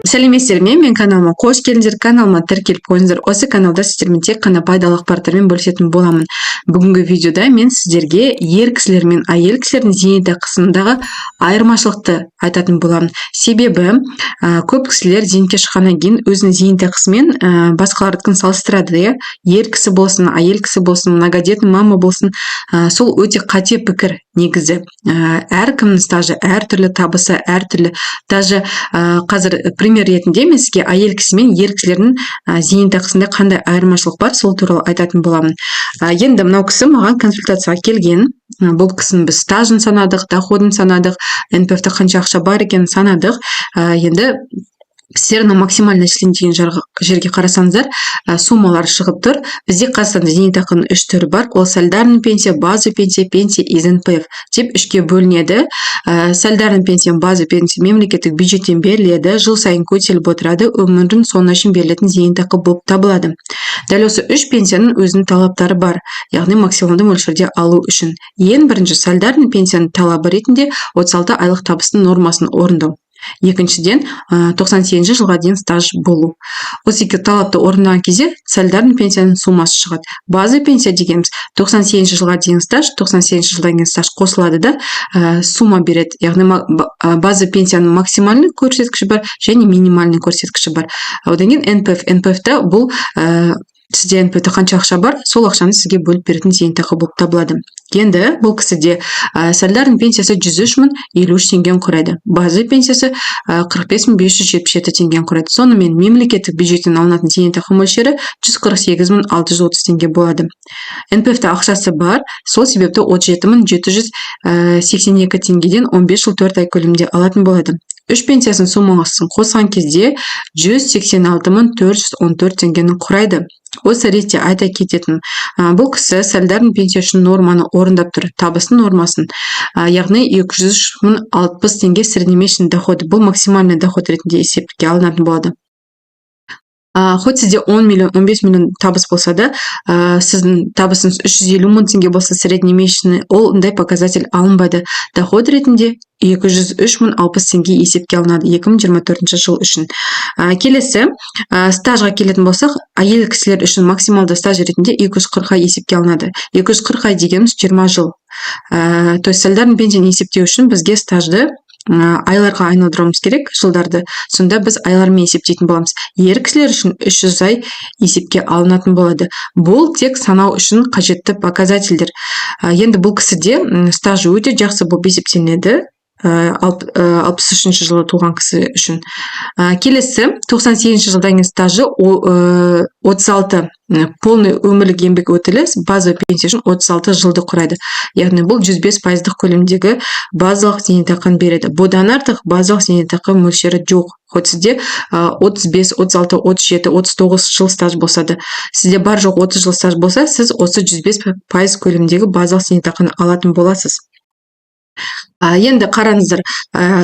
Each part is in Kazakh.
Сәлеметсіздер ме? Мен каналыма қош келдіңіздер. Каналыма тіркеліп қойыңыздар. Осы каналда сіздермен тек қана пайдалы ақпараттармен бөлісетін боламын. Бүгінгі видеода мен сіздерге ер кісілер мен әйел кісілердің зейнетақысындағы айырмашылықты айтатын боламын. Себебі көп кісілер зейнетке шыққаннан кейін өзінің зейнетақысымен басқалардікін салыстырады, иә. Ер кісі болсын, әйел кісі болсын, многодетный мама болсын, сол өте қате пікір негізі. Әркімнің стажы әртүрлі, табысы әртүрлі. Даже қазір пример ретінде мен сізге әйел кісі мен ер кісілердің зейнетақысында қандай айырмашылық бар, сол туралы айтатын боламын. Енді мынау кісі маған консультацияға келген. Бұл кісінің біз стажын санадық, доходын санадық, НПФ-та қанша ақша бар екенін санадық. Енді сіздер максимально ішленген жерге қарасаңыздар, суммалар шығып тұр. Бізде Қазақстанда зейнетақының 3 түрі бар. Ол солидарный пенсия, базовый пенсия, пенсия из НПФ деп 3-ке бөлінеді. Солидарный пенсия, базовый пенсия мемлекеттік бюджеттен беріледі, жыл сайын көтеріліп отырады, өмірдің соңына шейін берілетін зейнетақы болып табылады. Дәл осы 3 пенсияның өзінің талаптары бар, яғни максималды мөлшерде алу үшін. Ең бірінші солидарный пенсияның талабы ретінде 36 айлық табыстың нормасын орындау. Екіншіден, 98 жылға дейін стаж болу. Осы екі талапты орындаған кезде солидарный пенсияның суммасы шығады. Базовый пенсия дегеніміз 98 жылға дейін стаж, 98 жылдан кейін стаж қосылады да сумма береді. Яғни базовый пенсияның максимальный көрсеткіші бар және минимальный көрсеткіші бар. Одан кейін НПФ-та бұл сізде НПФ-та қанша ақша бар, сол ақшаны сізге бөліп беретін зейнетақы болып табылады. Енді бұл кісіде солидарный пенсиясы 103 053 теңгені құрайды. Базовый пенсиясы 45 577 теңгені құрайды. Сонымен мемлекеттік бюджеттен алынатын зейнетақы мөлшері 148 630 теңге болады. НПФ-та ақшасы бар, сол себепті 37 782 теңгеден 15 жыл 4 ай көлемінде алатын болады. 3 пенсиясын суммасын қосқан кезде 186 414 теңгені құрайды. Осы ретте айта кететін, бұл кісі солидарный пенсия үшін норманы орындап тұр, табысын нормасын, яғни 203 060 теңге среднемесячный доходы. Бұл максимальный доход ретінде есепке алынатын болады. Хоть сізде 10 миллион, 15 миллион табыс болса да, сіздің табысыңыз 350 000 теңге болса среднемесячный, ол ондай показатель алынбайды. Доход ретінде 203 060 теңге есепке алынады 2024 жыл үшін. Келесі, стажға келетін болсақ, әйел кісілер үшін максималды стаж ретінде 240 ай есепке алынады. 240 ай дегеніміз 20 жыл. То есть солидарный пенсияны есептеу үшін бізге стажды айларға айналдыруымыз керек, жылдарды. Сонда біз айлармен есептейтін боламыз. Ер кісілер үшін 300 ай есепке алынатын болады. Бұл тек санау үшін қажетті показательдер. Енді бұл кісіде стажы өте жақсы болып есептелінеді. 63 жылы туған кісі үшін. Келесі 98 жылдан кейін стажы 36 полный өмірлік еңбек өтілі базовый пенсия үшін 36 жылды құрайды. Яғни бұл 105% көлемдегі базалық зейнетақыны береді. Бұдан артық базалық зейнетақы мөлшері жоқ. Хоть сізде 35, 36, 37, 39 жыл стаж болса да, сізде бар жоқ 30 жыл стаж болса, сіз осы 105% көлемдегі базалық зейнетақыны алатын боласыз. Енді қараңыздар,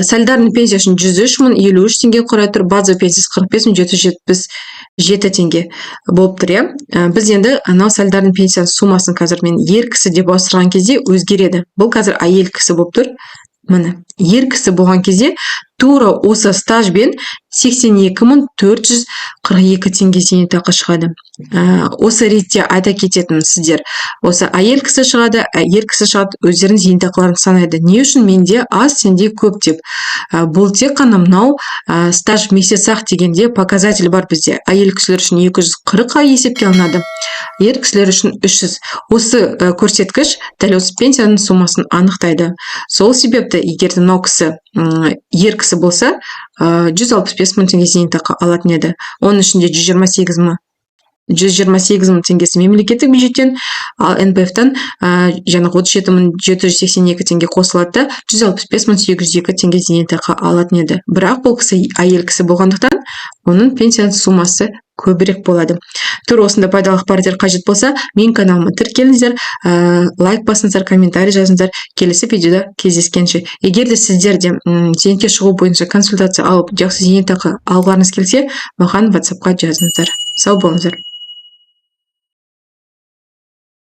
солидарный пенсия үшін 103 053 теңге құрайды тұр, базовый пенсиясы 45 777 теңге болып тұр. Біз енді анау солидарный пенсияның суммасын қазір мен ер кісі деп ауыстырған кезде өзгереді. Бұл қазір әйел кісі болып тұр. Міне, ер кісі болған кезде тура осы стажбен 82 442 теңге зейнетақы шығады. Осы ретте айта кететін сіздер, осы әйел кісі шығады, ер кісі шығады, өздерінің зейнетақыларын санайды. Не үшін менде аз, сенде көп деп. Бұл тек қана мынау стаж месяцақ дегенде показатель бар бізде. Әйел кісілер үшін 240 ай есепке алынады, ер кісілер үшін 300. Осы көрсеткіш дәл осы пенсияның суммасын анықтайды. Сол себепті, егер мынау кісі ер кісі болса, 165 000 теңге зейнетақы алатын еді. Оның ішінде 128 000 теңгесі мемлекеттік бюджеттен, ал НПФ-тан жаңағы 37 782 теңге қосылады да 165 802 теңге зейнетақы алатын еді. Бірақ бұл кісі әйел кісі болғандықтан, оның пенсияның суммасы көбірек болады. Тура осында пайдалы ақпараттар қажет болса, мен каналыма тіркеліңіздер, лайк басыңыздар, комментарий жазыңыздар. Келесі видеода кездескенше. Егер де сіздерде зейнетке шығу бойынша консультация алып, жақсы зейнетақы алғыларыңыз келсе, маған WhatsApp-қа жазыңыздар. Сау болыңыздар.